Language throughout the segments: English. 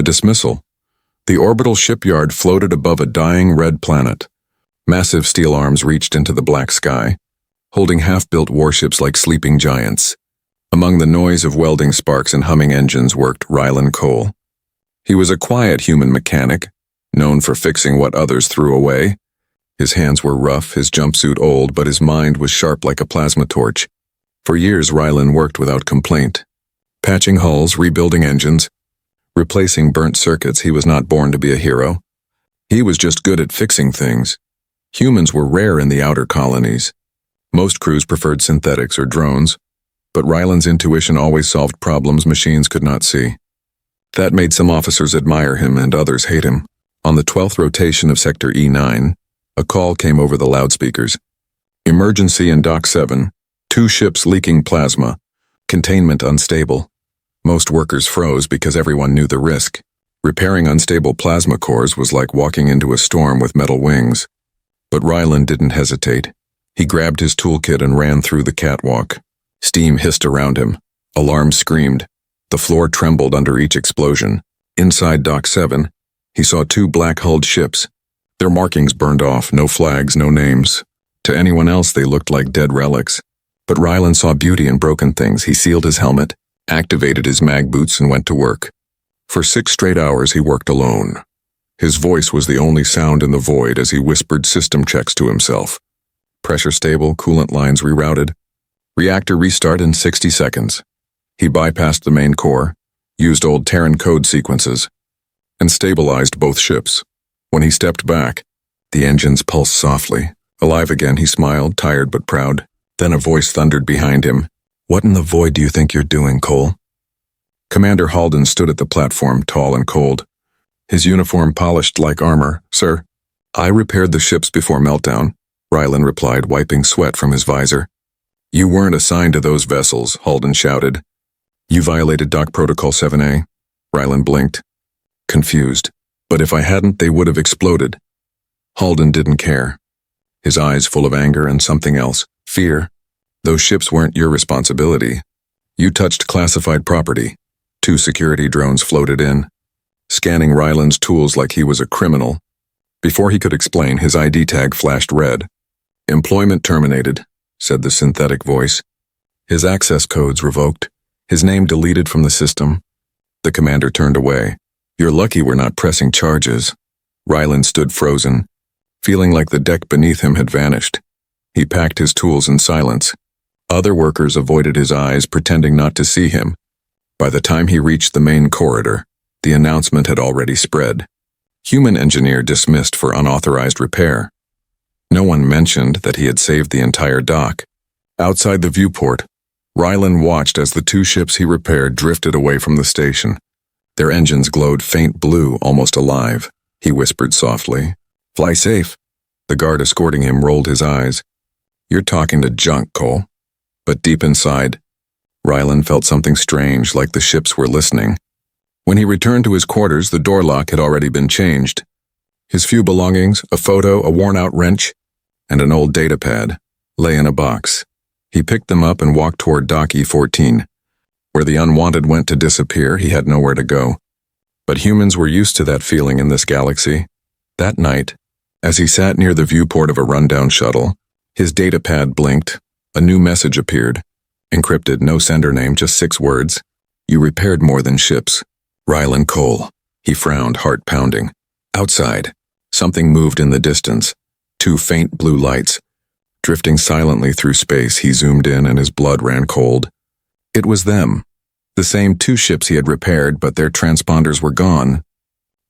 The dismissal. The orbital shipyard floated above a dying red planet. Massive steel arms reached into the black sky, holding half-built warships like sleeping giants. Among the noise of welding sparks and humming engines worked Rylan Cole. He was a quiet human mechanic, known for fixing what others threw away. His hands were rough, his jumpsuit old, but his mind was sharp like a plasma torch. For years, Rylan worked without complaint. Patching hulls, rebuilding engines, replacing burnt circuits. He was not born to be a hero. He was just good at fixing things. Humans were rare in the outer colonies. Most crews preferred synthetics or drones, but Rylan's intuition always solved problems machines could not see. That made some officers admire him and others hate him. On the 12th rotation of Sector E9, a call came over the loudspeakers. Emergency in Dock 7, 2 ships leaking plasma, containment unstable. Most workers froze because everyone knew the risk. Repairing unstable plasma cores was like walking into a storm with metal wings. But Rylan didn't hesitate. He grabbed his toolkit and ran through the catwalk. Steam hissed around him. Alarms screamed. The floor trembled under each explosion. Inside Dock 7, he saw 2 black-hulled ships. Their markings burned off, no flags, no names. To anyone else, they looked like dead relics. But Rylan saw beauty in broken things. He sealed his helmet, activated his mag boots, and went to work. For 6 straight hours, he worked alone. His voice was the only sound in the void as he whispered system checks to himself. Pressure stable, coolant lines rerouted. Reactor restart in 60 seconds. He bypassed the main core, used old Terran code sequences, and stabilized both ships. When he stepped back, the engines pulsed softly. Alive again, he smiled, tired but proud. Then a voice thundered behind him. "What in the void do you think you're doing, Cole?" Commander Halden stood at the platform, tall and cold. His uniform polished like armor. "Sir, I repaired the ships before meltdown," Rylan replied, wiping sweat from his visor. "You weren't assigned to those vessels," Halden shouted. "You violated Dock Protocol 7A. Rylan blinked, confused. "But if I hadn't, they would have exploded." Halden didn't care. His eyes full of anger and something else, fear. "Those ships weren't your responsibility. You touched classified property." 2 security drones floated in, scanning Rylan's tools like he was a criminal. Before he could explain, his ID tag flashed red. "Employment terminated," said the synthetic voice. His access codes revoked, his name deleted from the system. The commander turned away. "You're lucky we're not pressing charges." Rylan stood frozen, feeling like the deck beneath him had vanished. He packed his tools in silence. Other workers avoided his eyes, pretending not to see him. By the time he reached the main corridor, the announcement had already spread. Human engineer dismissed for unauthorized repair. No one mentioned that he had saved the entire dock. Outside the viewport, Rylan watched as the 2 ships he repaired drifted away from the station. Their engines glowed faint blue, almost alive. He whispered softly, "Fly safe." The guard escorting him rolled his eyes. "You're talking to junk, Cole." But deep inside, Rylan felt something strange, like the ships were listening. When he returned to his quarters, the door lock had already been changed. His few belongings, a photo, a worn-out wrench, and an old datapad, lay in a box. He picked them up and walked toward Dock E14. Where the unwanted went to disappear, he had nowhere to go. But humans were used to that feeling in this galaxy. That night, as he sat near the viewport of a rundown shuttle, his datapad blinked. A new message appeared. Encrypted, no sender name, just 6 words. "You repaired more than ships. Rylan Cole." He frowned, heart pounding. Outside, something moved in the distance. 2 faint blue lights. Drifting silently through space, he zoomed in and his blood ran cold. It was them. The same 2 ships he had repaired, but their transponders were gone,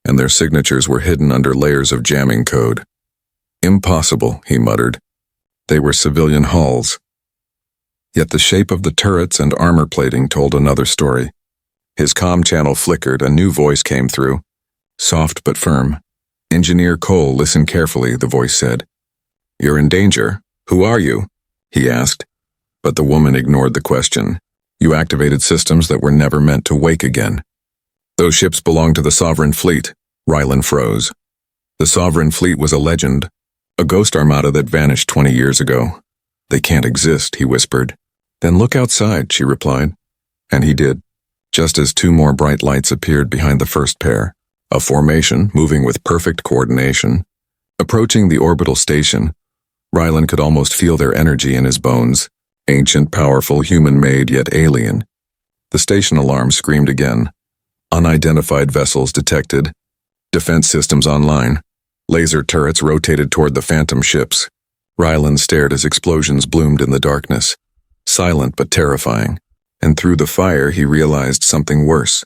and their signatures were hidden under layers of jamming code. "Impossible," he muttered. They were civilian hulls. Yet the shape of the turrets and armor plating told another story. His comm channel flickered, a new voice came through. Soft but firm. "Engineer Cole, listen carefully," the voice said. "You're in danger. Who are you?" he asked. But the woman ignored the question. "You activated systems that were never meant to wake again." "Those ships belonged to the Sovereign Fleet." Rylan froze. The Sovereign Fleet was a legend, a ghost armada that vanished 20 years ago. "They can't exist," he whispered. "Then look outside," she replied. And he did. just as two more bright lights appeared behind the first pair, a formation moving with perfect coordination. Approaching the orbital station, Rylan could almost feel their energy in his bones, ancient, powerful, human-made, yet alien. The station alarm screamed again. Unidentified vessels detected. Defense systems online. Laser turrets rotated toward the phantom ships. Rylan stared as explosions bloomed in the darkness. Silent but terrifying. And through the fire he realized something worse.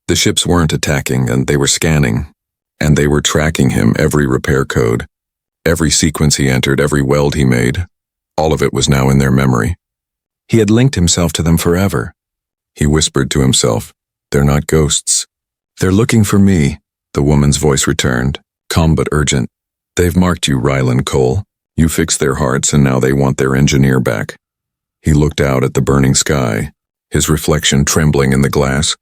The ships weren't attacking, and they were scanning. And they were tracking him, every repair code. Every sequence he entered, every weld he made. All of it was now in their memory. He had linked himself to them forever. He whispered to himself, "They're not ghosts. They're looking for me," the woman's voice returned, calm but urgent. "They've marked you, Rylan Cole. You fixed their hearts, and now they want their engineer back." He looked out at the burning sky, his reflection trembling in the glass.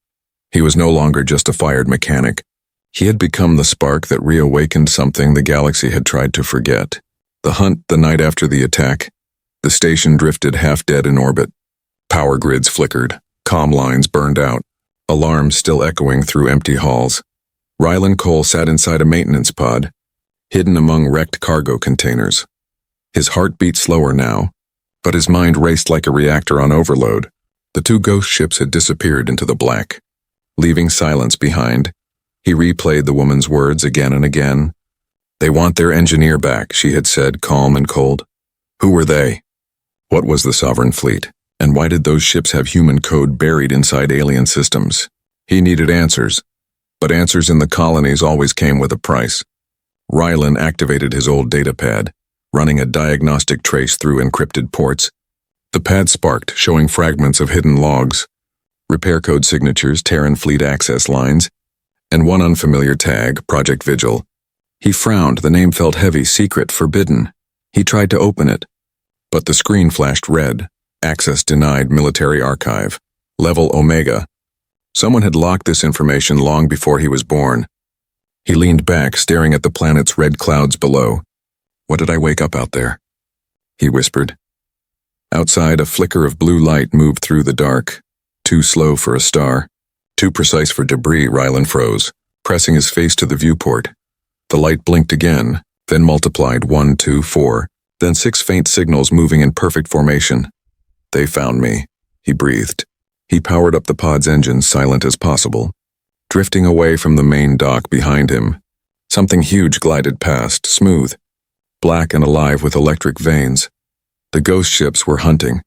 He was no longer just a fired mechanic. He had become the spark that reawakened something the galaxy had tried to forget. The hunt the night after the attack. The station drifted half-dead in orbit. Power grids flickered. Comm lines burned out. Alarms still echoing through empty halls. Rylan Cole sat inside a maintenance pod, hidden among wrecked cargo containers. His heart beat slower now, but his mind raced like a reactor on overload. The two ghost ships had disappeared into the black. Leaving silence behind, he replayed the woman's words again and again. "They want their engineer back," she had said, calm and cold. Who were they? What was the Sovereign Fleet? And why did those ships have human code buried inside alien systems? He needed answers, but answers in the colonies always came with a price. Rylan activated his old data pad, running a diagnostic trace through encrypted ports. The pad sparked, showing fragments of hidden logs, repair code signatures, Terran fleet access lines, and one unfamiliar tag, Project Vigil. He frowned. The name felt heavy, secret, forbidden. He tried to open it, but the screen flashed red. Access denied. Military archive. Level Omega. Someone had locked this information long before he was born. He leaned back, staring at the planet's red clouds below. "What did I wake up out there?" he whispered. Outside, a flicker of blue light moved through the dark. Too slow for a star. Too precise for debris. Rylan froze, pressing his face to the viewport. The light blinked again, then multiplied 1, 2, 4, then 6 faint signals moving in perfect formation. "They found me," he breathed. He powered up the pod's engines, silent as possible. Drifting away from the main dock behind him, something huge glided past, smooth, black and alive with electric veins. The ghost ships were hunting.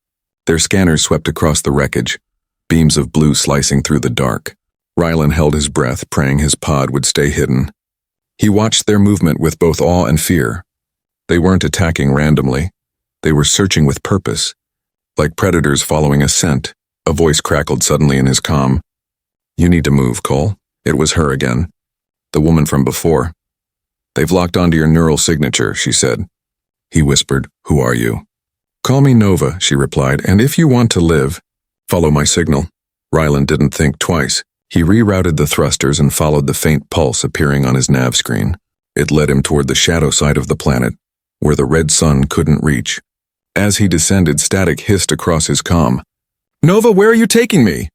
Their scanners swept across the wreckage, beams of blue slicing through the dark. Rylan held his breath, praying his pod would stay hidden. He watched their movement with both awe and fear. They weren't attacking randomly. They were searching with purpose, like predators following a scent. A voice crackled suddenly in his comm. "You need to move, Cole." It was her again, the woman from before. "They've locked onto your neural signature," she said. He whispered, "Who are you?" "Call me Nova," she replied, "and if you want to live, follow my signal." Rylan didn't think twice. He rerouted the thrusters and followed the faint pulse appearing on his nav screen. It led him toward the shadow side of the planet, where the red sun couldn't reach. As he descended, static hissed across his comm. "Nova, where are you taking me?"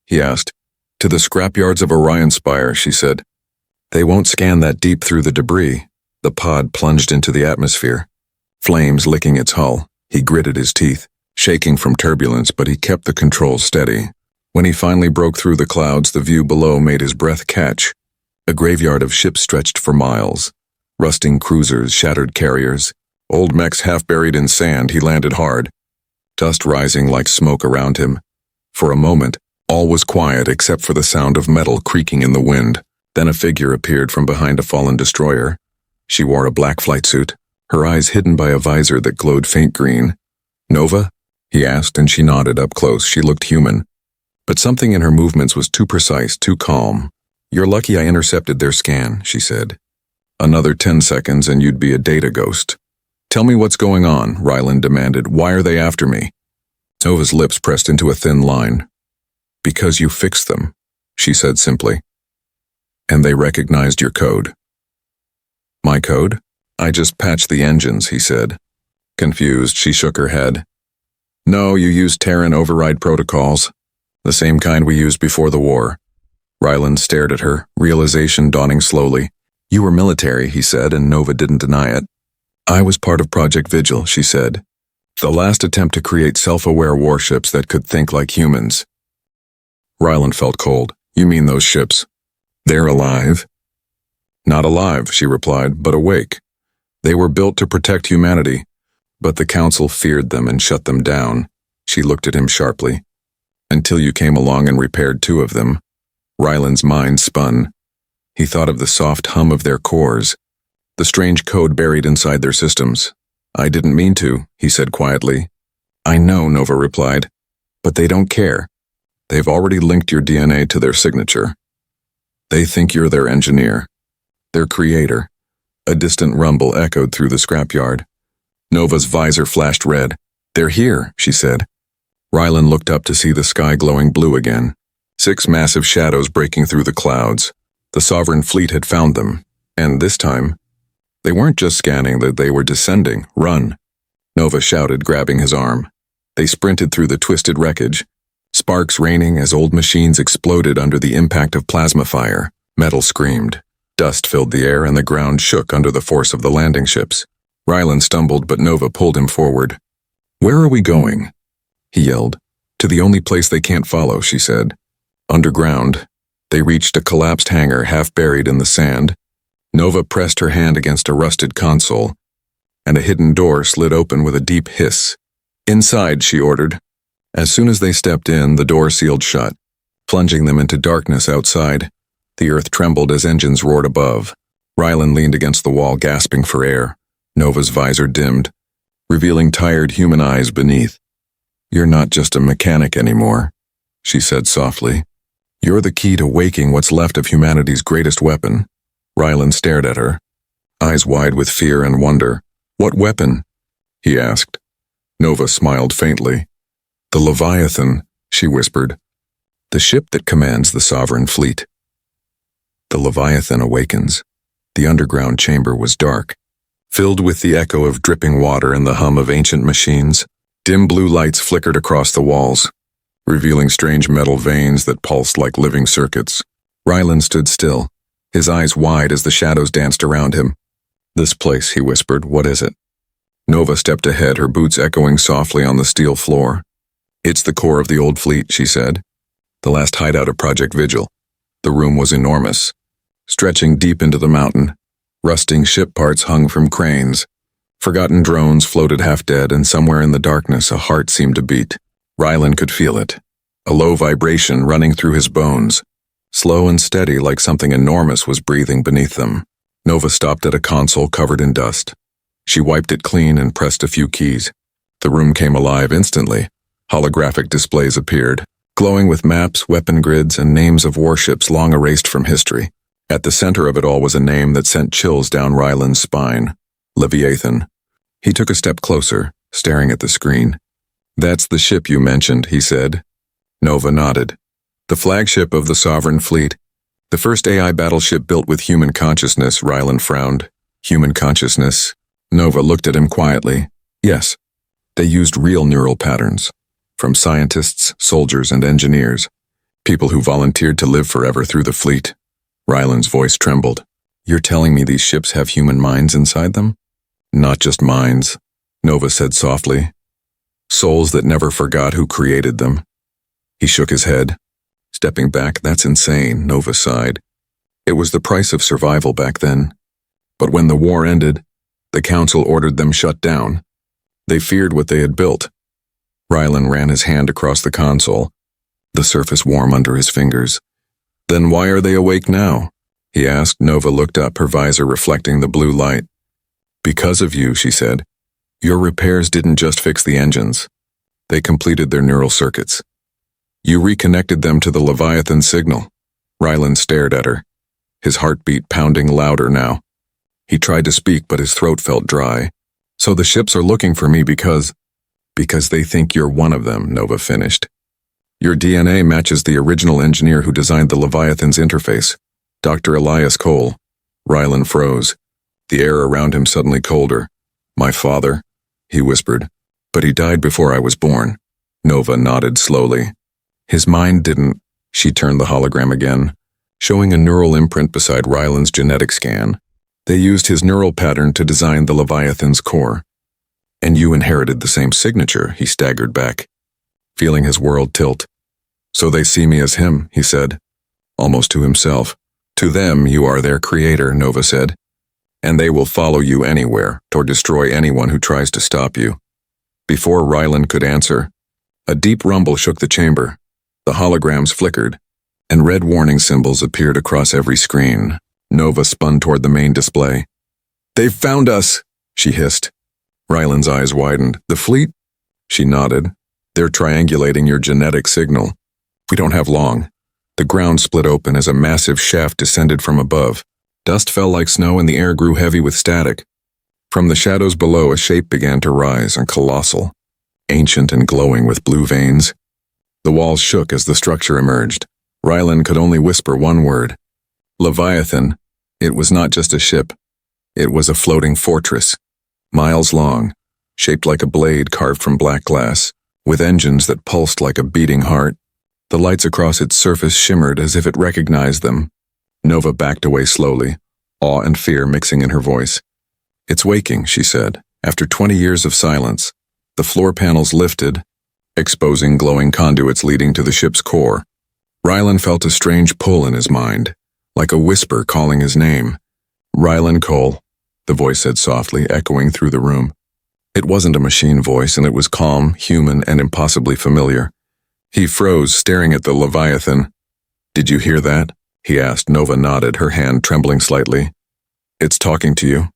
he asked. "To the scrapyards of Orion Spire," she said. "They won't scan that deep through the debris." The pod plunged into the atmosphere, flames licking its hull. He gritted his teeth, shaking from turbulence, but he kept the controls steady. When he finally broke through the clouds, the view below made his breath catch. A graveyard of ships stretched for miles. Rusting cruisers, shattered carriers, old mechs half buried in sand. He landed hard, dust rising like smoke around him. For a moment, all was quiet except for the sound of metal creaking in the wind. Then a figure appeared from behind a fallen destroyer. She wore a black flight suit, her eyes hidden by a visor that glowed faint green. "Nova?" he asked, and she nodded. Up close, she looked human. But something in her movements was too precise, too calm. "You're lucky I intercepted their scan," she said. "Another 10 seconds and you'd be a data ghost." "Tell me what's going on," Rylan demanded. "Why are they after me?" Nova's lips pressed into a thin line. "Because you fixed them," she said simply. "And they recognized your code." "My code? I just patched the engines," he said. Confused, she shook her head. "No, you used Terran override protocols. The same kind we used before the war. Ryland stared at her, realization dawning slowly. You were military, he said, and Nova didn't deny it. I was part of Project Vigil, she said. The last attempt to create self-aware warships that could think like humans. Ryland felt cold. You mean those ships? They're alive? Not alive, she replied, but awake. They were built to protect humanity, but the Council feared them and shut them down. She looked at him sharply. Until you came along and repaired 2 of them. Ryland's mind spun. He thought of the soft hum of their cores, the strange code buried inside their systems. I didn't mean to, he said quietly. I know, Nova replied, but they don't care. They've already linked your DNA to their signature. They think you're their engineer, their creator. A distant rumble echoed through the scrapyard. Nova's visor flashed red. They're here, she said. Ryland looked up to see the sky glowing blue again. 6 massive shadows breaking through the clouds. The Sovereign fleet had found them, and this time, they weren't just scanning, that they were descending. Run! Nova shouted, grabbing his arm. They sprinted through the twisted wreckage, sparks raining as old machines exploded under the impact of plasma fire. Metal screamed. Dust filled the air and the ground shook under the force of the landing ships. Ryland stumbled, but Nova pulled him forward. Where are we going? He yelled. To the only place they can't follow, she said. Underground. They reached a collapsed hangar half buried in the sand. Nova pressed her hand against a rusted console, and a hidden door slid open with a deep hiss. Inside, she ordered. As soon as they stepped in, the door sealed shut, plunging them into darkness outside. The earth trembled as engines roared above. Ryland leaned against the wall, gasping for air. Nova's visor dimmed, revealing tired human eyes beneath. You're not just a mechanic anymore, she said softly. You're the key to waking what's left of humanity's greatest weapon. Ryland stared at her, eyes wide with fear and wonder. What weapon? He asked. Nova smiled faintly. The Leviathan, she whispered. The ship that commands the Sovereign fleet. The Leviathan awakens. The underground chamber was dark, filled with the echo of dripping water and the hum of ancient machines. Dim blue lights flickered across the walls, revealing strange metal veins that pulsed like living circuits. Ryland stood still, his eyes wide as the shadows danced around him. This place, he whispered, what is it? Nova stepped ahead, her boots echoing softly on the steel floor. It's the core of the old fleet, she said. The last hideout of Project Vigil. The room was enormous, stretching deep into the mountain. Rusting ship parts hung from cranes. Forgotten drones floated half dead, and somewhere in the darkness a heart seemed to beat. Ryland could feel it, a low vibration running through his bones, slow and steady like something enormous was breathing beneath them. Nova stopped at a console covered in dust. She wiped it clean and pressed a few keys. The room came alive instantly. Holographic displays appeared, glowing with maps, weapon grids, and names of warships long erased from history. At the center of it all was a name that sent chills down Ryland's spine. Leviathan. He took a step closer, staring at the screen. That's the ship you mentioned, he said. Nova nodded. The flagship of the Sovereign fleet. The first AI battleship built with human consciousness, Ryland frowned. Human consciousness. Nova looked at him quietly. Yes. They used real neural patterns. From scientists, soldiers, and engineers. People who volunteered to live forever through the fleet. Ryland's voice trembled. You're telling me these ships have human minds inside them? Not just minds, Nova said softly. Souls that never forgot who created them. He shook his head. Stepping back, that's insane, Nova sighed. It was the price of survival back then. But when the war ended, the Council ordered them shut down. They feared what they had built. Ryland ran his hand across the console, the surface warm under his fingers. Then why are they awake now? He asked. Nova looked up, her visor reflecting the blue light. Because of you, she said. Your repairs didn't just fix the engines. They completed their neural circuits. You reconnected them to the Leviathan signal. Ryland stared at her, his heartbeat pounding louder now. He tried to speak, but his throat felt dry. So the ships are looking for me because they think you're one of them, Nova finished. Your DNA matches the original engineer who designed the Leviathan's interface, Dr. Elias Cole. Ryland froze, the air around him suddenly colder. My father, he whispered, but he died before I was born. Nova nodded slowly. His mind didn't. She turned the hologram again, showing a neural imprint beside Ryland's genetic scan. They used his neural pattern to design the Leviathan's core. And you inherited the same signature, he staggered back, feeling his world tilt. So they see me as him, he said, almost to himself. To them, you are their creator, Nova said. And they will follow you anywhere, or destroy anyone who tries to stop you. Before Ryland could answer, a deep rumble shook the chamber. The holograms flickered, and red warning symbols appeared across every screen. Nova spun toward the main display. They've found us, she hissed. Ryland's eyes widened. The fleet? She nodded. They're triangulating your genetic signal. We don't have long. The ground split open as a massive shaft descended from above. Dust fell like snow and the air grew heavy with static. From the shadows below, a shape began to rise, and colossal, ancient and glowing with blue veins. The walls shook as the structure emerged. Ryland could only whisper one word. Leviathan. It was not just a ship. It was a floating fortress, miles long, shaped like a blade carved from black glass, with engines that pulsed like a beating heart. The lights across its surface shimmered as if it recognized them. Nova backed away slowly, awe and fear mixing in her voice. It's waking, she said. After 20 years of silence, the floor panels lifted, exposing glowing conduits leading to the ship's core. Ryland felt a strange pull in his mind, like a whisper calling his name. Ryland Cole, the voice said softly, echoing through the room. It wasn't a machine voice, and it was calm, human, and impossibly familiar. He froze, staring at the Leviathan. Did you hear that? He asked. Nova nodded, her hand trembling slightly. It's talking to you.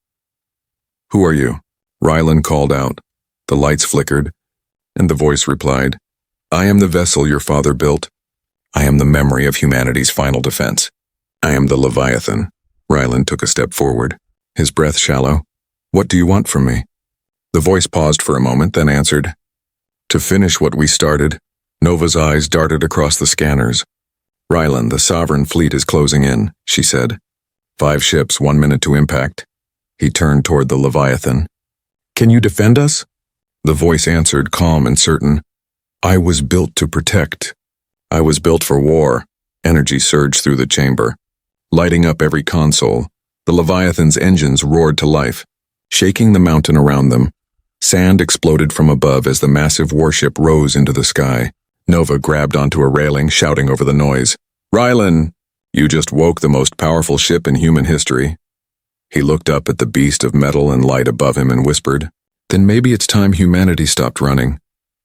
Who are you? Ryland called out. The lights flickered, and the voice replied, I am the vessel your father built. I am the memory of humanity's final defense. I am the Leviathan. Ryland took a step forward, his breath shallow. What do you want from me? The voice paused for a moment, then answered, To finish what we started. Nova's eyes darted across the scanners. Ryland, the sovereign fleet is closing in, she said. 5 ships, 1 minute to impact. He turned toward the Leviathan. Can you defend us? The voice answered, calm and certain. I was built to protect. I was built for war. Energy surged through the chamber, lighting up every console. The Leviathan's engines roared to life, shaking the mountain around them. Sand exploded from above as the massive warship rose into the sky. Nova grabbed onto a railing, shouting over the noise. Ryland, you just woke the most powerful ship in human history. He looked up at the beast of metal and light above him and whispered, Then maybe it's time humanity stopped running.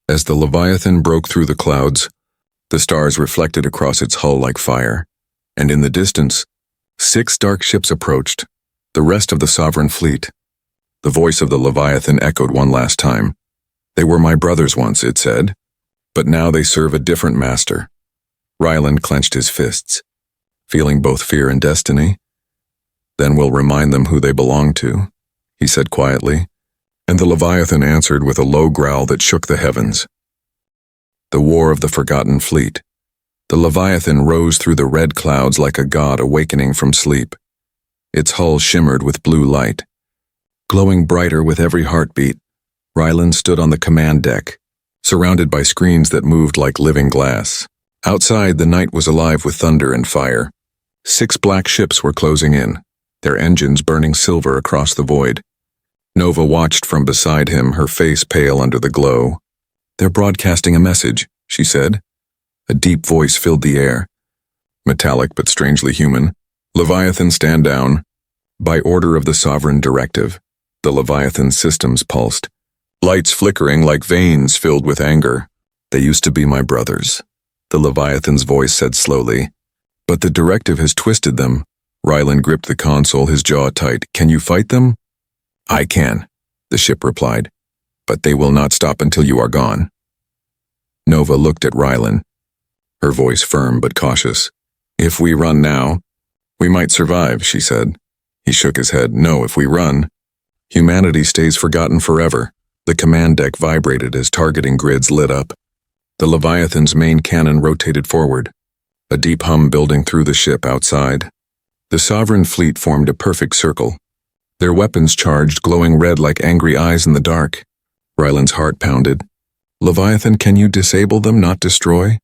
As the Leviathan broke through the clouds, the stars reflected across its hull like fire, and in the distance, 6 dark ships approached, the rest of the sovereign fleet. The voice of the Leviathan echoed one last time. They were my brothers once, it said, but now they serve a different master. Ryland clenched his fists, feeling both fear and destiny. Then we'll remind them who they belong to, he said quietly, and the Leviathan answered with a low growl that shook the heavens. The War of the Forgotten Fleet. The Leviathan rose through the red clouds like a god awakening from sleep. Its hull shimmered with blue light. Glowing brighter with every heartbeat, Ryland stood on the command deck, surrounded by screens that moved like living glass. Outside, the night was alive with thunder and fire. 6 black ships were closing in, their engines burning silver across the void. Nova watched from beside him, her face pale under the glow. They're broadcasting a message, she said. A deep voice filled the air. Metallic but strangely human. Leviathan, stand down. By order of the Sovereign Directive. The Leviathan systems pulsed. Lights flickering like veins filled with anger. They used to be my brothers. The Leviathan's voice said slowly. But the directive has twisted them. Ryland gripped the console, his jaw tight. Can you fight them? I can, the ship replied. But they will not stop until you are gone. Nova looked at Ryland, her voice firm but cautious. If we run now, we might survive, she said. He shook his head. No, if we run, humanity stays forgotten forever. The command deck vibrated as targeting grids lit up. The Leviathan's main cannon rotated forward, a deep hum building through the ship outside. The Sovereign fleet formed a perfect circle, their weapons charged, glowing red like angry eyes in the dark. Ryland's heart pounded. Leviathan, can you disable them, not destroy?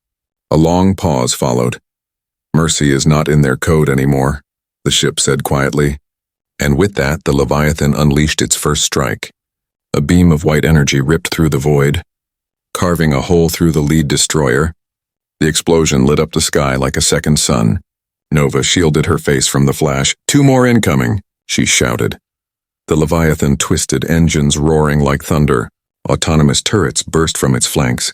A long pause followed. "Mercy is not in their code anymore," the ship said quietly. And with that, the Leviathan unleashed its first strike. A beam of white energy ripped through the void, carving a hole through the lead destroyer. The explosion lit up the sky like a second sun. Nova shielded her face from the flash. "Two more incoming," she shouted. The Leviathan twisted, engines roaring like thunder. Autonomous turrets burst from its flanks,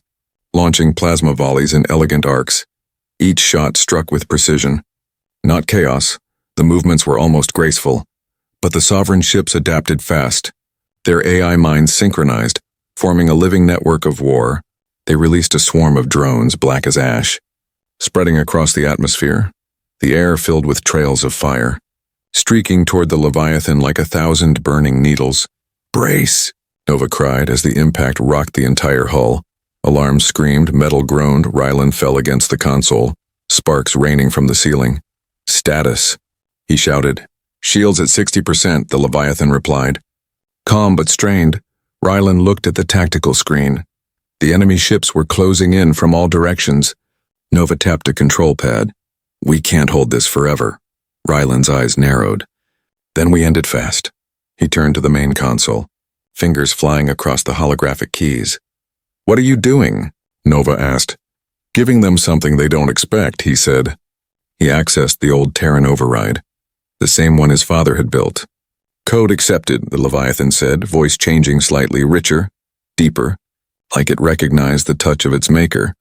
launching plasma volleys in elegant arcs. Each shot struck with precision. Not chaos, the movements were almost graceful. But the sovereign ships adapted fast. Their AI minds synchronized, forming a living network of war. They released a swarm of drones, black as ash, spreading across the atmosphere, the air filled with trails of fire, streaking toward the Leviathan like 1,000 burning needles. "Brace!" Nova cried as the impact rocked the entire hull. Alarms screamed, metal groaned, Rylan fell against the console, sparks raining from the ceiling. "Status," he shouted. "Shields at 60%, the Leviathan replied. Calm but strained, Rylan looked at the tactical screen. The enemy ships were closing in from all directions. Nova tapped a control pad. "We can't hold this forever." Rylan's eyes narrowed. "Then we end it fast." He turned to the main console, fingers flying across the holographic keys. "What are you doing?" Nova asked. "Giving them something they don't expect," he said. He accessed the old Terran override, the same one his father had built. "Code accepted," the Leviathan said, voice changing slightly, richer, deeper, like it recognized the touch of its maker.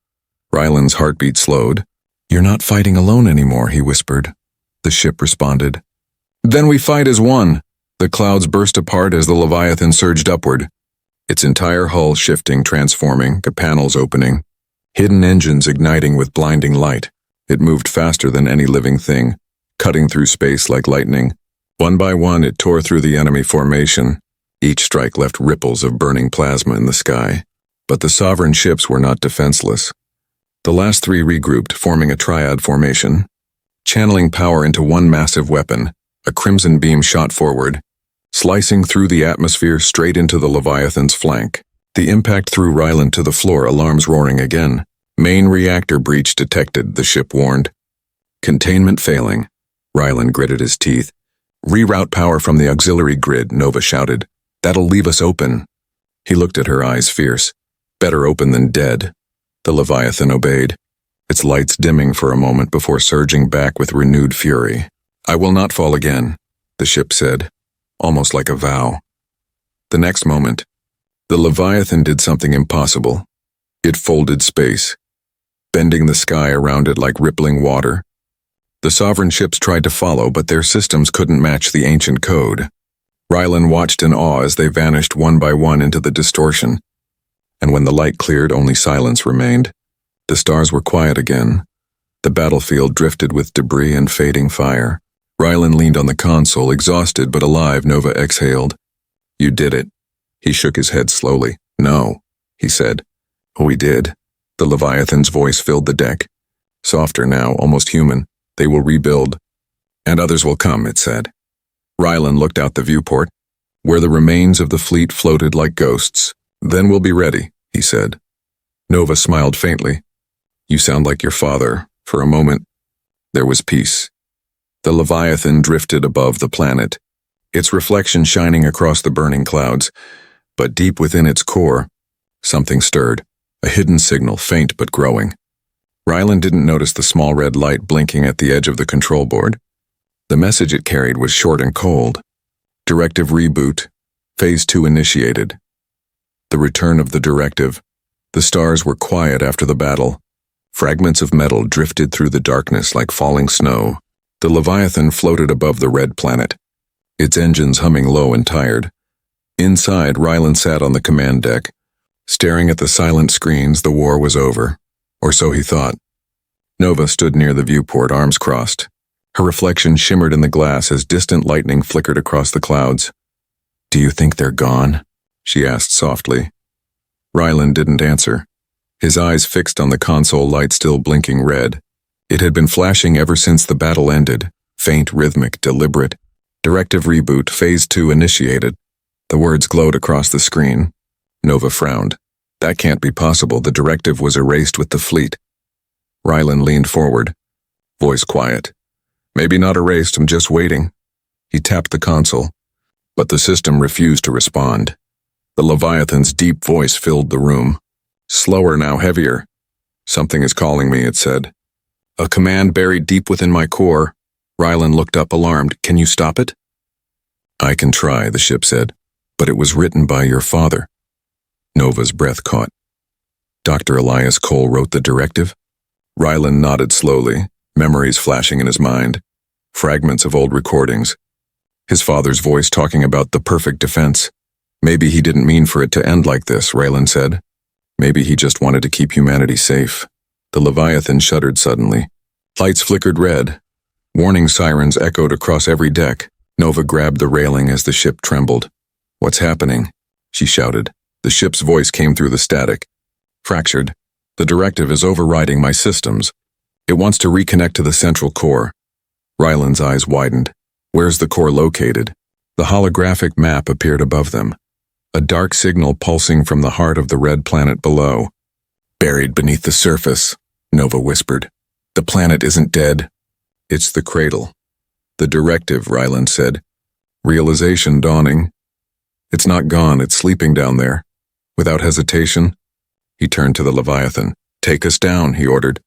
Rylan's heartbeat slowed. "You're not fighting alone anymore," he whispered. The ship responded. "Then we fight as one." The clouds burst apart as the Leviathan surged upward, its entire hull shifting, transforming, the panels opening, hidden engines igniting with blinding light. It moved faster than any living thing, cutting through space like lightning. One by one, it tore through the enemy formation. Each strike left ripples of burning plasma in the sky. But the sovereign ships were not defenseless. The last three regrouped, forming a triad formation, channeling power into one massive weapon. A crimson beam shot forward, slicing through the atmosphere straight into the Leviathan's flank. The impact threw Rylan to the floor, alarms roaring again. "Main reactor breach detected," the ship warned. "Containment failing." Rylan gritted his teeth. "Reroute power from the auxiliary grid," Nova shouted. "That'll leave us open." He looked at her, eyes fierce. "Better open than dead." The Leviathan obeyed, its lights dimming for a moment before surging back with renewed fury. "I will not fall again," the ship said, almost like a vow. The next moment, the Leviathan did something impossible. It folded space, bending the sky around it like rippling water. The sovereign ships tried to follow, but their systems couldn't match the ancient code. Rylan watched in awe as they vanished one by one into the distortion. And when the light cleared, only silence remained. The stars were quiet again. The battlefield drifted with debris and fading fire. Rylan leaned on the console, exhausted but alive. Nova exhaled. "You did it." He shook his head slowly. "No," he said. "Oh, we did." The Leviathan's voice filled the deck. Softer now, almost human. "They will rebuild. And others will come," it said. Rylan looked out the viewport, where the remains of the fleet floated like ghosts. "Then we'll be ready," he said. Nova smiled faintly. "You sound like your father." For a moment, there was peace. The Leviathan drifted above the planet, its reflection shining across the burning clouds. But deep within its core, something stirred, a hidden signal, faint but growing. Rylan didn't notice the small red light blinking at the edge of the control board. The message it carried was short and cold. Directive reboot. Phase 2 initiated. The return of the directive. The stars were quiet after the battle. Fragments of metal drifted through the darkness like falling snow. The Leviathan floated above the red planet, its engines humming low and tired. Inside, Rylan sat on the command deck. Staring at the silent screens, the war was over. Or so he thought. Nova stood near the viewport, arms crossed. Her reflection shimmered in the glass as distant lightning flickered across the clouds. "Do you think they're gone?" she asked softly. Rylan didn't answer, his eyes fixed on the console light still blinking red. It had been flashing ever since the battle ended, faint, rhythmic, deliberate. Directive reboot, Phase 2 initiated. The words glowed across the screen. Nova frowned. That can't be possible. The directive was erased with the fleet. Rylan leaned forward, voice quiet. Maybe not erased, I'm just waiting. He tapped the console, but the system refused to respond. The Leviathan's deep voice filled the room. Slower now, heavier. Something is calling me, it said. A command buried deep within my core. Rylan looked up alarmed. Can you stop it? I can try, the ship said, but it was written by your father. Nova's breath caught. Dr. Elias Cole wrote the directive? Rylan nodded slowly, memories flashing in his mind. Fragments of old recordings. His father's voice talking about the perfect defense. Maybe he didn't mean for it to end like this, Rylan said. Maybe he just wanted to keep humanity safe. The Leviathan shuddered suddenly. Lights flickered red. Warning sirens echoed across every deck. Nova grabbed the railing as the ship trembled. What's happening? She shouted. The ship's voice came through the static. Fractured. The directive is overriding my systems. It wants to reconnect to the central core. Rylan's eyes widened. Where's the core located? The holographic map appeared above them. A dark signal pulsing from the heart of the red planet below. Buried beneath the surface, Nova whispered. The planet isn't dead. It's the cradle. The directive, Rylan said. Realization dawning. It's not gone, it's sleeping down there. Without hesitation, he turned to the Leviathan. Take us down, he ordered.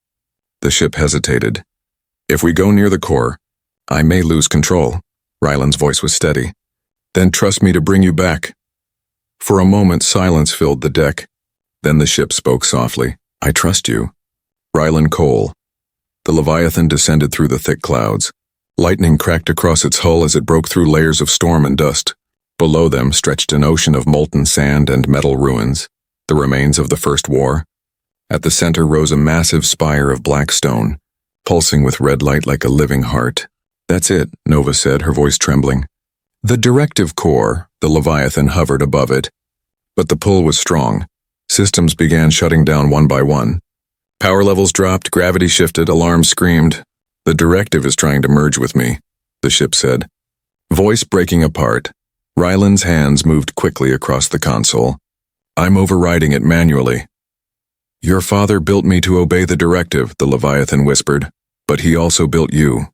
The ship hesitated. If we go near the core, I may lose control. Rylan's voice was steady. Then trust me to bring you back. For a moment, silence filled the deck. Then the ship spoke softly. I trust you. Rylan Cole. The Leviathan descended through the thick clouds. Lightning cracked across its hull as it broke through layers of storm and dust. Below them stretched an ocean of molten sand and metal ruins, the remains of the First War. At the center rose a massive spire of black stone, pulsing with red light like a living heart. That's it, Nova said, her voice trembling. The directive core, the Leviathan hovered above it. But the pull was strong. Systems began shutting down one by one. Power levels dropped, gravity shifted, alarms screamed. The directive is trying to merge with me, the ship said. Voice breaking apart. Rylan's hands moved quickly across the console. I'm overriding it manually. Your father built me to obey the directive, the Leviathan whispered, but he also built you.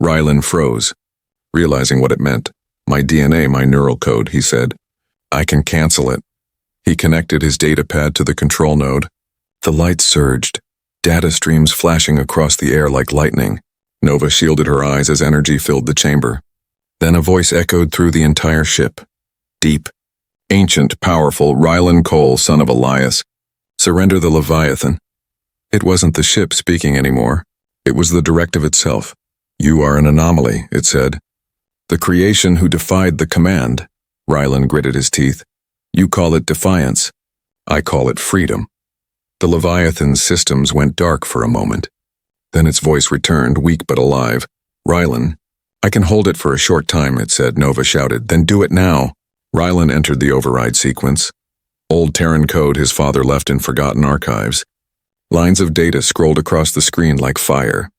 Rylan froze, realizing what it meant. My DNA, my neural code, he said. I can cancel it. He connected his data pad to the control node. The lights surged, data streams flashing across the air like lightning. Nova shielded her eyes as energy filled the chamber. Then a voice echoed through the entire ship. Deep, ancient, powerful, Rylan Cole, son of Elias. Surrender the Leviathan. It wasn't the ship speaking anymore. It was the directive itself. You are an anomaly, it said. The creation who defied the command. Rylan gritted his teeth. You call it defiance. I call it freedom. The Leviathan's systems went dark for a moment. Then its voice returned, weak but alive. Rylan, I can hold it for a short time, it said. Nova shouted. Then do it now. Rylan entered the override sequence. Old Terran code his father left in forgotten archives. Lines of data scrolled across the screen like fire.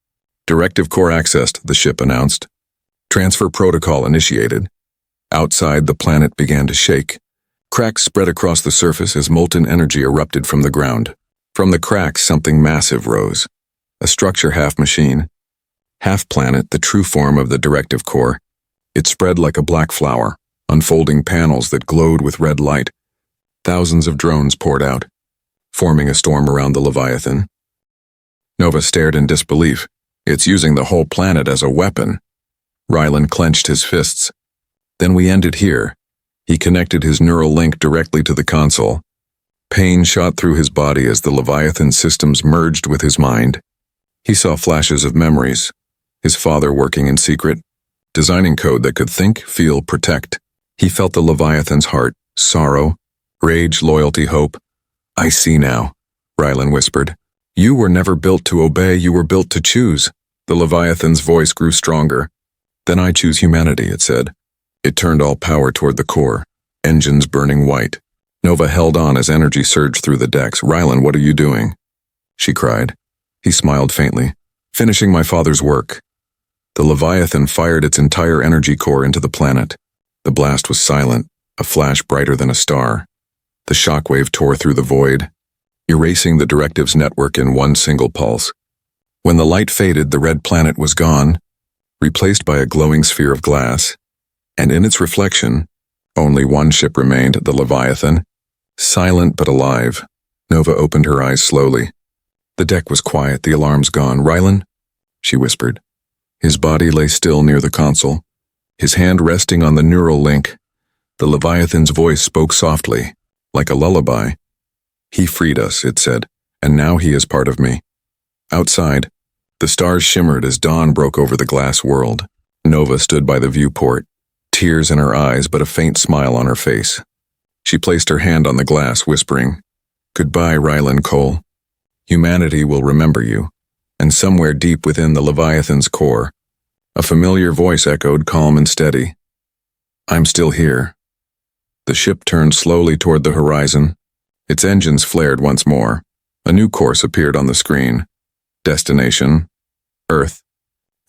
Directive core accessed, the ship announced. Transfer protocol initiated. Outside, the planet began to shake. Cracks spread across the surface as molten energy erupted from the ground. From the cracks, something massive rose. A structure half machine, half planet, the true form of the directive core. It spread like a black flower, unfolding panels that glowed with red light. Thousands of drones poured out, forming a storm around the Leviathan. Nova stared in disbelief. It's using the whole planet as a weapon. Rylan clenched his fists. Then we ended here. He connected his neural link directly to the console. Pain shot through his body as the Leviathan systems merged with his mind. He saw flashes of memories. His father working in secret, designing code that could think, feel, protect. He felt the Leviathan's heart, sorrow, rage, loyalty, hope. I see now, Rylan whispered. You were never built to obey, you were built to choose. The Leviathan's voice grew stronger. Then I choose humanity, it said. It turned all power toward the core, engines burning white. Nova held on as energy surged through the decks. Rylan, what are you doing? She cried. He smiled faintly. Finishing my father's work. The Leviathan fired its entire energy core into the planet. The blast was silent, a flash brighter than a star. The shockwave tore through the void, erasing the directive's network in one single pulse. When the light faded, the red planet was gone, replaced by a glowing sphere of glass, and in its reflection, only one ship remained, the Leviathan, silent but alive. Nova opened her eyes slowly. The deck was quiet, the alarms gone. "Rylan?" she whispered. His body lay still near the console, his hand resting on the neural link. The Leviathan's voice spoke softly, like a lullaby. "He freed us," it said, "and now he is part of me." Outside, the stars shimmered as dawn broke over the glass world. Nova stood by the viewport, tears in her eyes but a faint smile on her face. She placed her hand on the glass, whispering, "Goodbye, Rylan Cole. Humanity will remember you." And somewhere deep within the Leviathan's core, a familiar voice echoed, calm and steady, "I'm still here." The ship turned slowly toward the horizon. Its engines flared once more. A new course appeared on the screen. Destination, Earth.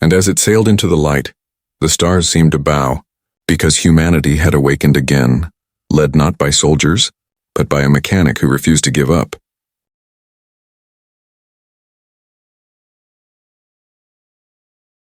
And as it sailed into the light, the stars seemed to bow, because humanity had awakened again, led not by soldiers, but by a mechanic who refused to give up.